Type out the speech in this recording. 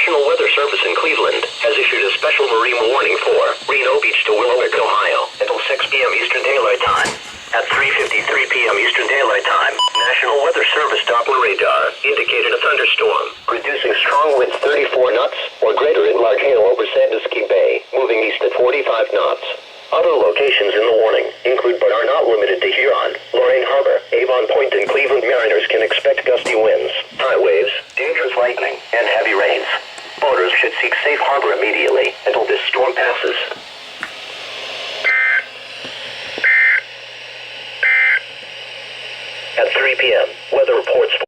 National Weather Service in Cleveland has issued a special marine warning for Reno Beach to Willowick, Ohio, until 6 p.m. Eastern Daylight Time. At 3:53 p.m. Eastern Daylight Time, National Weather Service Doppler radar indicated a thunderstorm, producing strong winds 34 knots or greater in large hail over Sandusky Bay, moving east at 45 knots. Other locations in the warning include but are not limited to Huron, Lorraine Harbor, Avon Point, and Cleveland. Mariners can expect gusty winds